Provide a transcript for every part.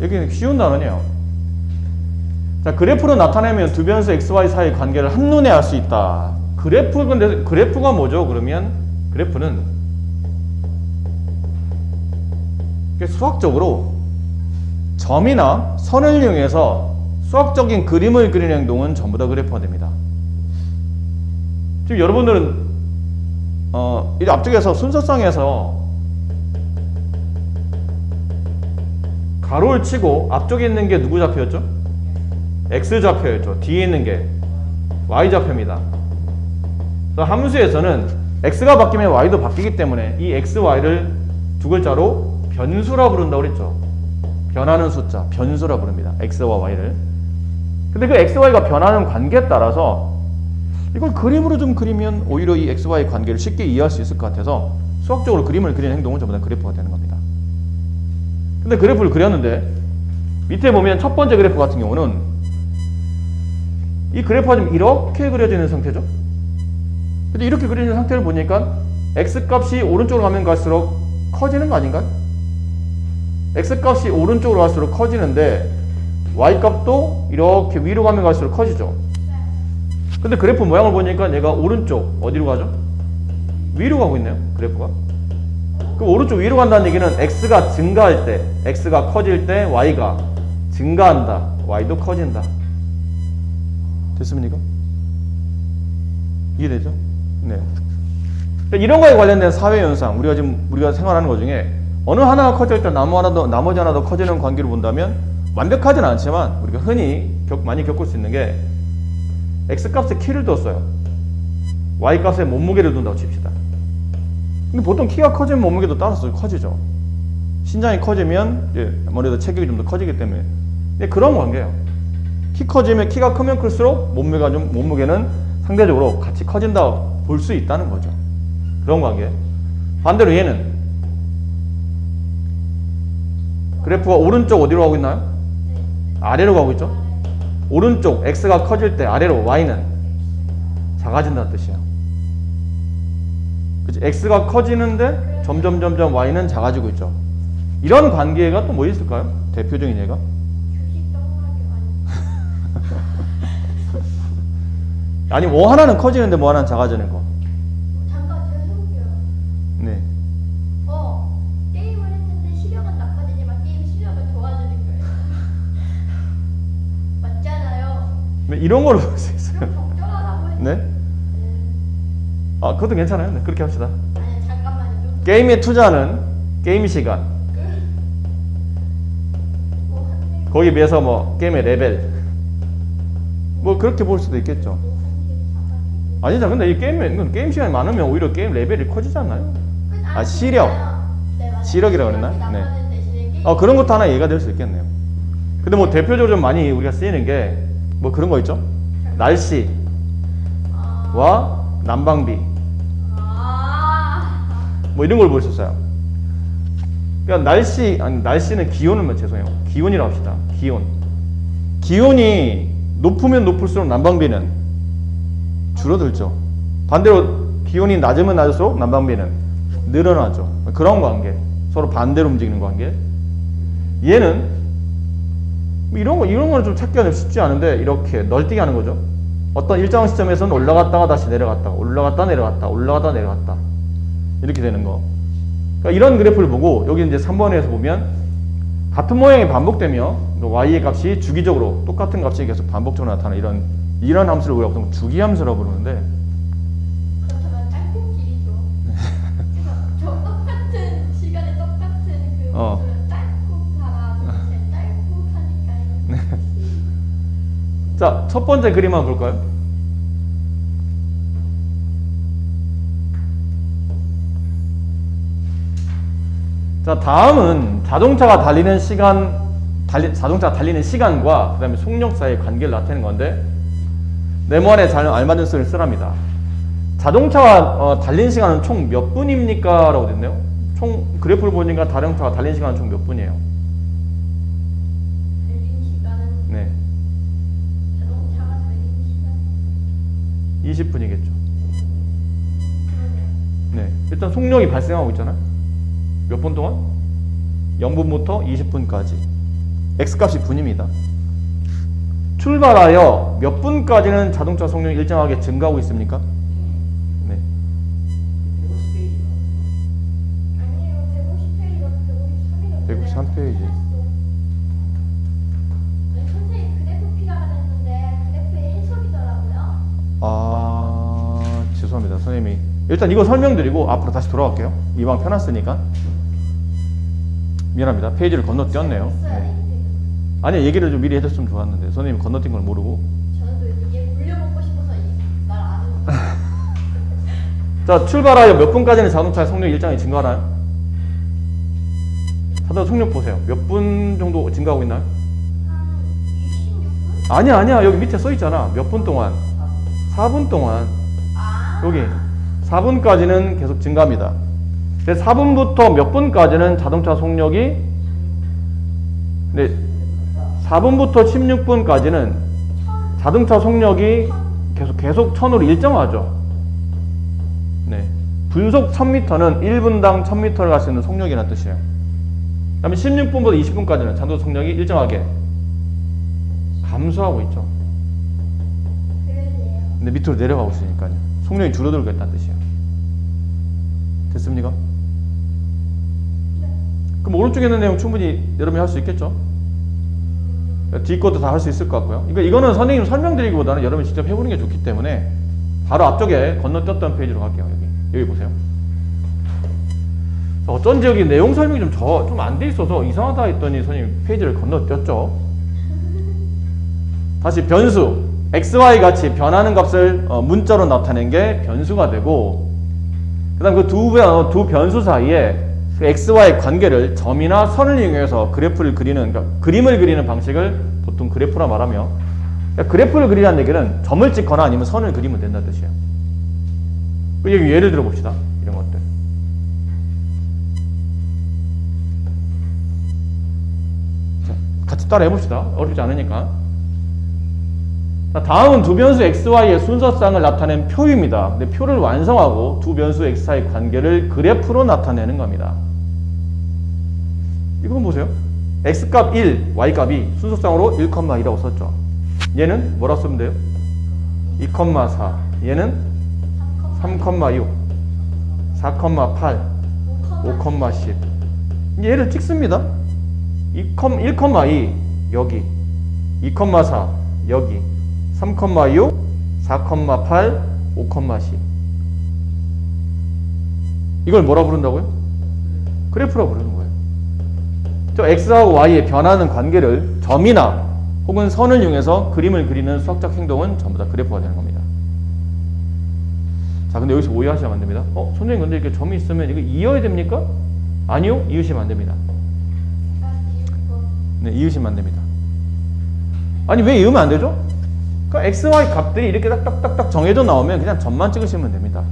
여기는 쉬운 단원이에요. 자, 그래프로 나타내면 두 변수 XY 사이의 관계를 한눈에 알 수 있다. 근데 그래프가 뭐죠? 그러면 그래프는 수학적으로 점이나 선을 이용해서 수학적인 그림을 그리는 행동은 전부 다 그래프가 됩니다. 지금 여러분들은 이 앞쪽에서 순서상에서 가로를 치고 앞쪽에 있는 게 누구 좌표였죠? X 좌표였죠. 뒤에 있는 게 Y 좌표입니다. 그래서 함수에서는 X가 바뀌면 Y도 바뀌기 때문에 이 X, Y를 두 글자로 변수라 부른다고 그랬죠. 변하는 숫자, 변수라 부릅니다. X와 Y를. 근데 그 X, Y가 변하는 관계에 따라서 이걸 그림으로 좀 그리면 오히려 이 X, Y 관계를 쉽게 이해할 수 있을 것 같아서 수학적으로 그림을 그리는 행동은 전부 다 그래프가 되는 겁니다. 근데 그래프를 그렸는데 밑에 보면 첫 번째 그래프 같은 경우는 이 그래프가 지금 이렇게 그려지는 상태죠. 근데 이렇게 그려지는 상태를 보니까 X값이 오른쪽으로 가면 갈수록 커지는 거 아닌가요? X값이 오른쪽으로 갈수록 커지는데 Y값도 이렇게 위로 가면 갈수록 커지죠. 근데 그래프 모양을 보니까 얘가 오른쪽 어디로 가죠? 위로 가고 있네요. 그래프가. 그럼 오른쪽 위로 간다는 얘기는 X가 증가할 때, X가 커질 때 Y가 증가한다. Y도 커진다. 됐습니까? 이해되죠? 네. 이런 거에 관련된 사회현상, 우리가 생활하는 것 중에 어느 하나가 커질 때 나머지 하나 더 커지는 관계를 본다면 완벽하진 않지만 우리가 흔히 많이 겪을 수 있는 게 X값에 키를 뒀어요. Y값에 몸무게를 둔다고 칩시다. 근데 보통 키가 커지면 몸무게도 따라서 커지죠. 신장이 커지면 아무래도 체격이 좀 더 커지기 때문에. 그런 관계예요. 키가 크면 클수록 몸무게는 상대적으로 같이 커진다 볼 수 있다는 거죠. 그런 관계. 반대로 얘는 그래프가 오른쪽 어디로 가고 있나요? 아래로 가고 있죠. 오른쪽 X가 커질 때 아래로 Y는 작아진다는 뜻이에요. 그치? X가 커지는데 점점 Y는 작아지고 있죠. 이런 관계가 또 뭐 있을까요? 대표적인 예가? 아니 뭐 하나는 커지는데 뭐 하나는 작아지는 거. 잠깐 죄송해요. 네. 게임을 했는데 시력은 나빠지지만 게임 실력은 좋아지는 거예요. 맞잖아요. 이런 걸로 볼 수 있어요. 그럼 걱정하라고 했는데. 네? 아, 그것도 괜찮아요. 네, 그렇게 합시다. 아니 잠깐만요. 게임에 투자하는 게임 시간. 거기에 비해서 뭐 게임의 레벨. 뭐 그렇게 볼 수도 있겠죠. 아니죠. 근데 이 게임 시간이 많으면 오히려 게임 레벨이 커지지 않나요? 아, 시력. 시력이라고 그랬나? 네. 그런 것도 하나 이해가 될 수 있겠네요. 근데 뭐 대표적으로 좀 많이 우리가 쓰이는 게 뭐 그런 거 있죠? 날씨와 난방비. 뭐 이런 걸 볼 수 있어요. 그러니까 날씨는 기온은 죄송해요. 기온이라고 합시다. 기온이 높으면 높을수록 난방비는 줄어들죠. 반대로 기온이 낮으면 낮을수록 난방비는 늘어나죠. 그런 관계. 서로 반대로 움직이는 관계. 얘는 이런 거는 좀 찾기가 좀 쉽지 않은데 이렇게 널뛰게 하는 거죠. 어떤 일정 시점에서는 올라갔다가 다시 내려갔다, 올라갔다 내려갔다, 올라갔다 내려갔다 이렇게 되는 거. 그러니까 이런 그래프를 보고 여기 이제 3번에서 보면 같은 모양이 반복되며 y의 값이 주기적으로 똑같은 값이 계속 반복적으로 나타나는 이런 함수를 우리가 보통 주기함수라고 부르는데. 그렇다면 짧고길이죠. 저 똑같은 시간에 똑같은 그 모습은 짧고 가라. 짧고 하니까요. 자, 첫 번째 그림 한번 볼까요? 자, 다음은 자동차가 달리는 시간과 그 다음에 속력 사이의 관계를 나타내는 건데 네모안에 잘 알맞은 수를 쓰랍니다. 자동차가 달린 시간은 총 몇 분입니까? 라고 됐네요. 총 그래프를 보니까 자동차가 달린 시간은 총 몇 분이에요? 달린 시간은 네. 자동차가 달린 시간 20분이겠죠. 그러네요. 네. 일단 속력이 발생하고 있잖아요. 몇 분 동안? 0분부터 20분까지. x값이 분입니다. 출발하여 몇 분까지는 자동차 속력이 일정하게 증가하고 있습니까? 네. 아니에요. 150페이지가 153페이지. 선생님 그래프 필요하다 했는데 그래프의 해석이더라고요. 아, 죄송합니다. 선생님이 일단 이거 설명드리고 앞으로 다시 돌아갈게요. 이왕 펴놨으니까. 미안합니다. 페이지를 건너뛰었네요. 네. 아니, 얘기를 좀 미리 해줬으면 좋았는데 선생님이 건너뛴 걸 모르고. 저는 또 이게 물려먹고 싶어서 말 안 해요. 자, 출발하여 몇 분까지는 자동차의 속력이 일정하게 증가하나요? 자동차 속력 보세요. 몇 분 정도 증가하고 있나요? 한 26분? 아니야. 여기 밑에 써있잖아. 몇 분 동안? 4분 동안. 아. 여기 4분까지는 계속 증가합니다. 그래서 4분부터 몇 분까지는 자동차 속력이, 네, 4분부터 16분까지는 자동차 속력이 계속 1000으로 일정하죠. 네. 분속 1000m는 1분당 1000m를 갈 수 있는 속력이라는 뜻이에요. 그 다음에 16분부터 20분까지는 자동차 속력이 일정하게 감소하고 있죠. 그러네요. 근데 밑으로 내려가고 있으니까요. 속력이 줄어들고 있다는 뜻이에요. 됐습니까? 그럼 오른쪽에 있는 내용 충분히 여러분이 할 수 있겠죠? 뒤 것도 다 할 수 있을 것 같고요. 이거는 선생님 설명드리기보다는 여러분이 직접 해보는 게 좋기 때문에 바로 앞쪽에 건너뛰었던 페이지로 갈게요. 여기 보세요. 어쩐지 여기 내용 설명이 좀 안 돼 있어서 이상하다 했더니 선생님 페이지를 건너뛰었죠. 다시 변수 xy 같이 변하는 값을 문자로 나타낸 게 변수가 되고, 그 다음 그 두 변수 사이에 그 xy 관계를 점이나 선을 이용해서 그래프를 그리는, 그러니까 그림을 그리는 방식을 보통 그래프라 말하며, 그러니까 그래프를 그리라는 얘기는 점을 찍거나 아니면 선을 그리면 된다는 뜻이에요. 여기 예를 들어 봅시다. 이런 것들. 자, 같이 따라 해봅시다. 어렵지 않으니까. 자, 다음은 두 변수 xy의 순서쌍을 나타낸 표입니다. 근데 표를 완성하고 두 변수 x 사이 관계를 그래프로 나타내는 겁니다. 이건 보세요. x값 1, y값이 순서쌍으로 1,2라고 썼죠. 얘는 뭐라 쓰면 돼요? 2,4. 얘는 3,6, 4,8, 5,10. 얘를 찍습니다. 1,2 여기, 2,4 여기, 3,6, 4,8, 5,10. 이걸 뭐라 부른다고요? 그래프라고 부르는 거예요. 저 x하고 y의 변하는 관계를 점이나 혹은 선을 이용해서 그림을 그리는 수학적 행동은 전부 다 그래프가 되는 겁니다. 자, 근데 여기서 오해하시면 안 됩니다. 선생님, 근데 이렇게 점이 있으면 이거 이어야 됩니까? 아니요, 이으시면 안 됩니다. 네, 이으시면 안 됩니다. 아니, 왜 이으면 안 되죠? 그러니까 x, y 값들이 이렇게 딱딱딱딱 정해져 나오면 그냥 점만 찍으시면 됩니다.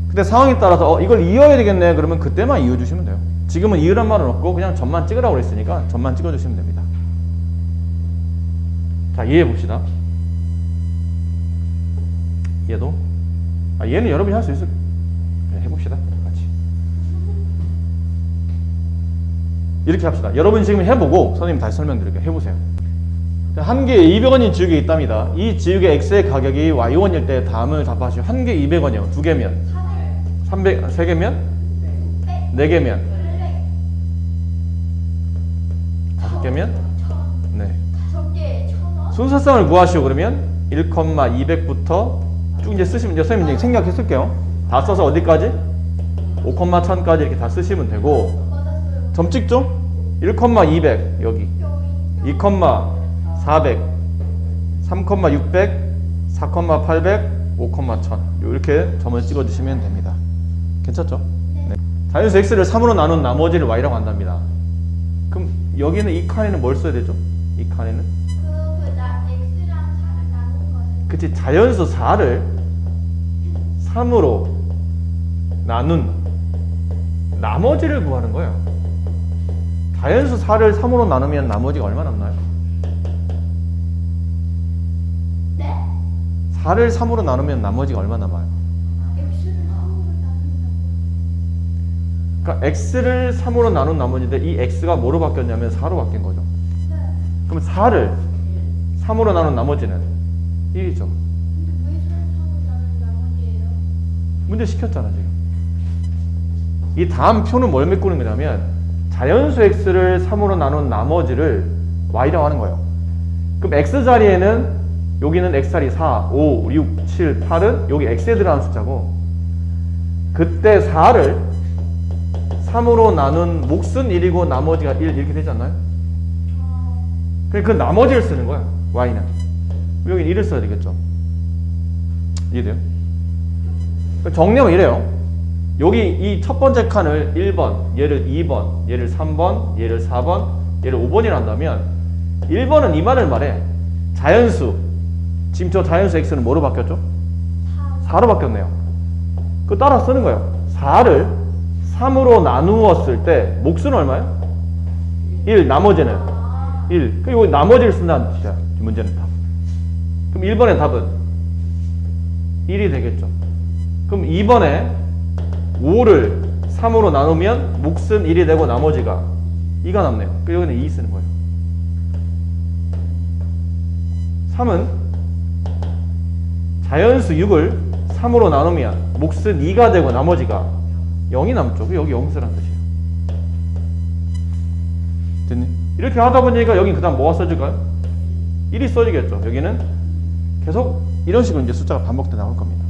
근데 상황에 따라서 이걸 이어야 되겠네 그러면 그때만 이어주시면 돼요. 지금은 이으란 말은 없고 그냥 점만 찍으라고 그랬으니까 점만 찍어주시면 됩니다. 자, 이해해 봅시다. 얘도 얘는 여러분이 할 수 있을, 해봅시다. 같이 이렇게 합시다. 여러분이 지금 해보고 선생님 다시 설명드릴게요. 해보세요. 한 개에 200원인 지우개 있답니다. 이 지우개 x의 가격이 y1일 때 다음을 답하시오. 한 개 200원이요. 두 개면 300, 세 개면? 네 개면? 5개면? 네. 순서쌍을 구하시오. 그러면 1,200부터 쭉 이제 쓰시면, 선생님 이제 생략했을게요. 다 써서 어디까지? 5,1000까지 이렇게 다 쓰시면 되고, 점 찍죠? 1,200 여기, 2,400, 3,600, 4,800, 5,1000 이렇게 점을 찍어주시면 됩니다. 괜찮죠? 네. 자연수 x를 3으로 나눈 나머지를 y라고 한답니다. 그럼 여기는 이 칸에는 뭘 써야 되죠? 이 칸에는? x랑 4를 나눈 거는. 그치, 자연수 4를 3으로 나눈 나머지를 구하는 거예요. 자연수 4를 3으로 나누면 나머지가 얼마 남나요? 네? 4를 3으로 나누면 나머지가 얼마 남아요? x를 3으로 나눈다고. 그러니까 x를 3으로 나눈 나머지인데 이 x가 뭐로 바뀌었냐면 4로 바뀐 거죠. 네. 그럼 4를 3으로 나눈 나머지는 1이죠. 근데 왜 사람이 나는 나머지예요? 문제 시켰잖아 지금. 이 다음 표는 뭘 메꾸는 거냐면 자연수 x를 3으로 나눈 나머지를 y라고 하는 거예요. 그럼 x 자리에는 여기는 x 자리 4, 5, 6, 7, 8은 여기 x에 들어가는 숫자고 그때 4를 3으로 나눈 몫은 1이고 나머지가 1 이렇게 되지 않나요? 그 나머지를 쓰는 거야 y는. 여기 1을 써야 되겠죠. 이해돼요? 정리하면 이래요. 여기 이 첫 번째 칸을 1번, 얘를 2번, 얘를 3번, 얘를 4번, 얘를 5번이라 한다면 1번은 이 말을 말해. 자연수. 지금 저 자연수 x는 뭐로 바뀌었죠? 4로 바뀌었네요. 그거 따라 쓰는 거예요. 4를 3으로 나누었을 때 몫은 얼마예요? 1, 나머지는 1. 그리고 나머지를 쓴다는 뜻이야. 문제는 답. 그럼 1번의 답은 1이 되겠죠. 그럼 2번에 5를 3으로 나누면 몫은 1이 되고 나머지가 2가 남네요. 그럼 여기는 2 쓰는 거예요. 3은 자연수 6을 3으로 나누면 몫은 2가 되고 나머지가 0이 남죠. 여기 0 쓰라는 뜻이에요. 됐니? 이렇게 하다 보니까 여긴 그 다음 뭐가 써질까요? 1이 써지겠죠. 여기는 계속 이런 식으로 이제 숫자가 반복돼 나올 겁니다.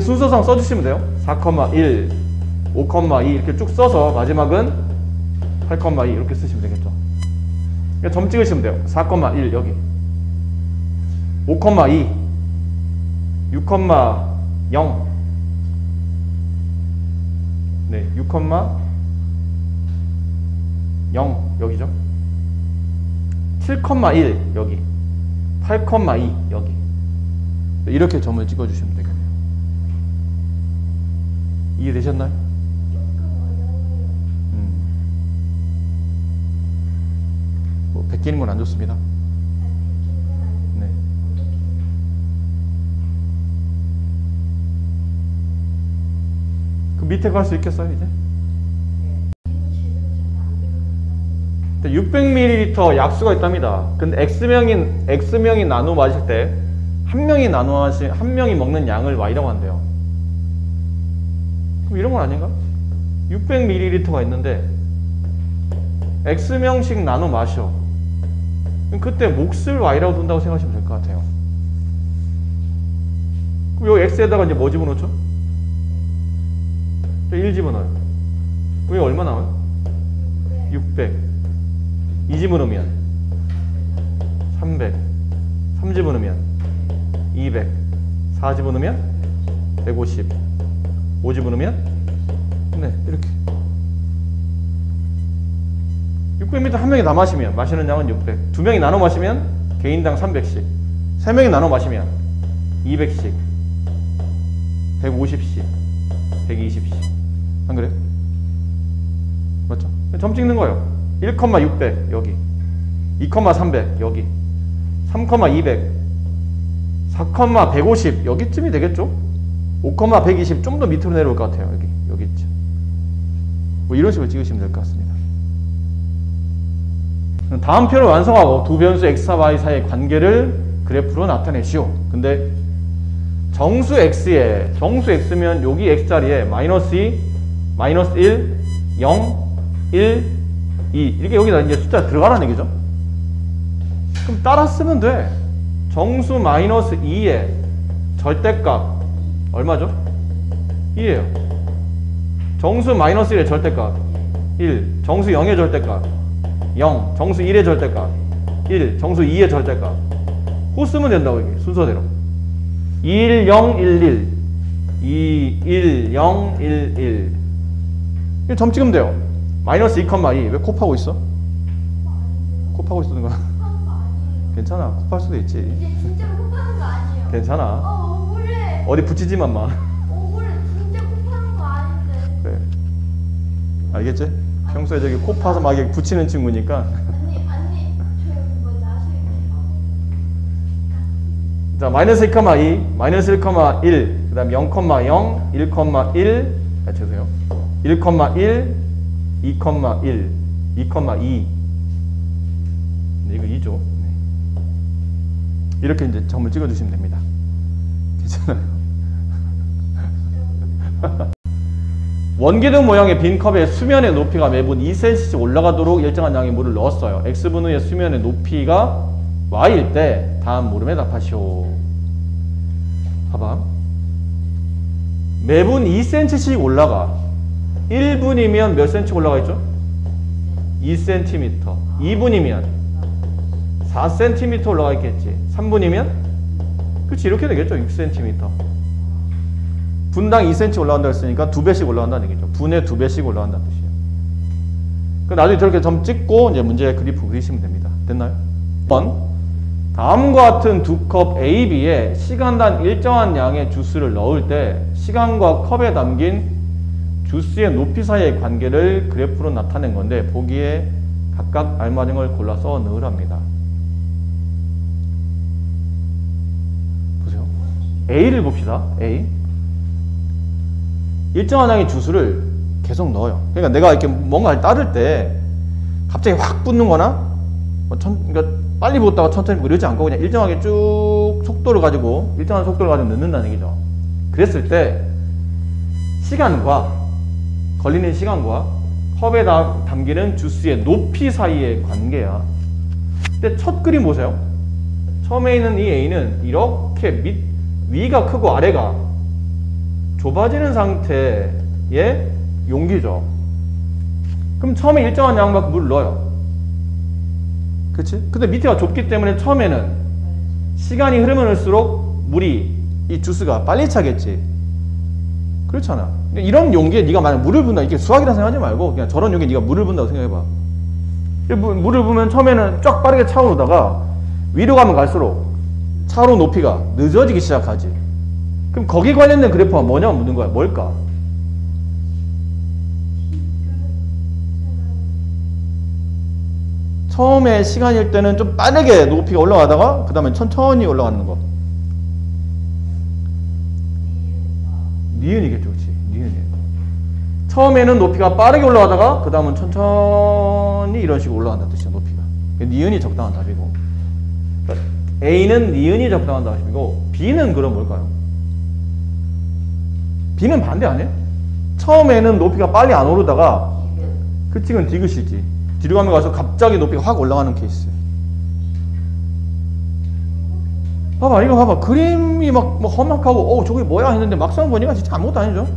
순서상 써주시면 돼요. 4,1, 5,2 이렇게 쭉 써서 마지막은 8,2 이렇게 쓰시면 되겠죠. 점 찍으시면 돼요. 4,1 여기 5,2 6,0 네, 6,0 여기죠. 7,1 여기 8,2 여기 이렇게 점을 찍어주시면 되겠네요. 이해되셨나요? 뭐 베끼는 건 안 좋습니다. 네. 그 밑에 갈 수 있겠어요 이제? 600ml 약수가 있답니다. 근데 X명이 나누어 마실 때 한 명이 먹는 양을 Y라고 한대요. 그럼 이런 건 아닌가? 600ml가 있는데 X명씩 나눠 마셔. 그럼 그때 몫을 Y라고 둔다고 생각하시면 될 것 같아요. 그럼 여기 X에다가 이제 뭐 집어넣죠? 1 집어넣어요. 그럼 얼마 나와요? 600. 2 집어넣으면 300. 3 집어넣으면 200. 4 집어넣으면 150. 5 집어넣으면 네 이렇게 600ml 한 명이 다 마시면 마시는 양은 600. 두 명이 나눠 마시면 개인당 300씩. 세 명이 나눠 마시면 200씩. 150씩. 120씩. 안 그래요? 맞죠? 점 찍는 거예요. 1,600 여기 2,300 여기 3,200 4,150 여기쯤이 되겠죠? 5,120 좀 더 밑으로 내려올 것 같아요. 여기 있죠. 뭐 이런 식으로 찍으시면 될 것 같습니다. 다음 표를 완성하고 두 변수 x와 y 사이의 관계를 그래프로 나타내시오. 근데 정수 x면 여기 x자리에 -2, -1, 0, 1, 2 이렇게 여기다 이제 숫자 들어가라는 얘기죠. 그럼 따라 쓰면 돼. 정수 -2의 절대값 얼마죠? 2예요. 정수 -1의 절대값 1, 정수 0의 절대값 0, 정수 1의 절대값 1, 정수 2의 절대값 호 쓰면 된다고 이게 순서대로 1, 0, 1, 1 2, 1, 0, 1, 1 점 찍으면 돼요. -2,2 왜 곱하고 있어? 곱하고 있는 거야? 괜찮아. 곱할 수도 있지. 이제 진짜로 곱하는 거 아니에요? 괜찮아. 억울해. 어디 붙이지만 마. 억울해. 진짜 곱하는 거 아닌데. 그래. 알겠지? 평소에 저기 코 파서 막 이렇게 붙이는 친구니까. 저 이거 나중에. 자, -1,2, -1,1, 그 다음 0,0, 1,1. 아, 죄송해요. 1,1, 2,1, 2,2. 이거 2죠. 이렇게 이제 점을 찍어주시면 됩니다. 괜찮아요. 원기둥 모양의 빈 컵에 수면의 높이가 매분 2cm씩 올라가도록 일정한 양의 물을 넣었어요. x분의 수면의 높이가 y일 때 다음 물음에 답하시오. 봐봐. 매분 2cm씩 올라가. 1분이면 몇 cm 올라가 있죠? 2cm. 2분이면 4cm 올라가 있겠지. 3분이면? 그치, 이렇게 되겠죠. 6cm. 분당 2cm 올라간다고 했으니까 2배씩 올라간다는 얘기죠. 분의 2배씩 올라간다는 뜻이에요. 나중에 저렇게 점 찍고 이제 문제 그래프 그리시면 됩니다. 됐나요? 1번. 다음과 같은 두 컵 A, B에 시간당 일정한 양의 주스를 넣을 때 시간과 컵에 담긴 주스의 높이 사이의 관계를 그래프로 나타낸 건데 보기에 각각 알맞은 걸 골라서 넣으랍니다. 보세요. A를 봅시다. A. 일정한 양의 주스를 계속 넣어요. 그러니까 내가 이렇게 뭔가를 따를 때 갑자기 확 붓는 거나 그러니까 빨리 붓다가 천천히 이러지 않고 그냥 일정하게 쭉 속도를 가지고 일정한 속도를 가지고 넣는다는 얘기죠. 그랬을 때 시간과 걸리는 시간과 컵에 담기는 주스의 높이 사이의 관계야. 근데 첫 그림 보세요. 처음에 있는 이 A는 이렇게 위가 크고 아래가 좁아지는 상태의 용기죠. 그럼 처음에 일정한 양만큼 물을 넣어요. 그치? 근데 밑에가 좁기 때문에 처음에는 시간이 흐르면 흘수록 물이, 이 주스가 빨리 차겠지. 그렇잖아. 이런 용기에 네가 만약 물을 붓는다, 이렇게 수학이라 생각하지 말고 그냥 저런 용기에 네가 물을 붓는다고 생각해봐. 물을 부으면 처음에는 쫙 빠르게 차오르다가 위로 가면 갈수록 차오르는 높이가 늦어지기 시작하지. 그럼 거기 관련된 그래프가 뭐냐고 묻는 거야. 뭘까? 처음에 시간일 때는 좀 빠르게 높이가 올라가다가 그 다음에 천천히 올라가는 거. 니은이겠죠. 그치? 니은이에요. 처음에는 높이가 빠르게 올라가다가 그 다음은 천천히 이런 식으로 올라간다는 뜻이야. 높이가. 니은이 적당한 답이고, 그러니까 A는 니은이 적당한 답이고 B는 그럼 뭘까요? B는 반대 아니에요? 처음에는 높이가 빨리 안 오르다가 그치, 그건 디귿이지. 뒤로 가면 가서 갑자기 높이가 확 올라가는 케이스. 봐봐, 이거 봐봐. 그림이 막 험악하고 저게 뭐야 했는데 막상 보니까 진짜 아무것도 아니죠.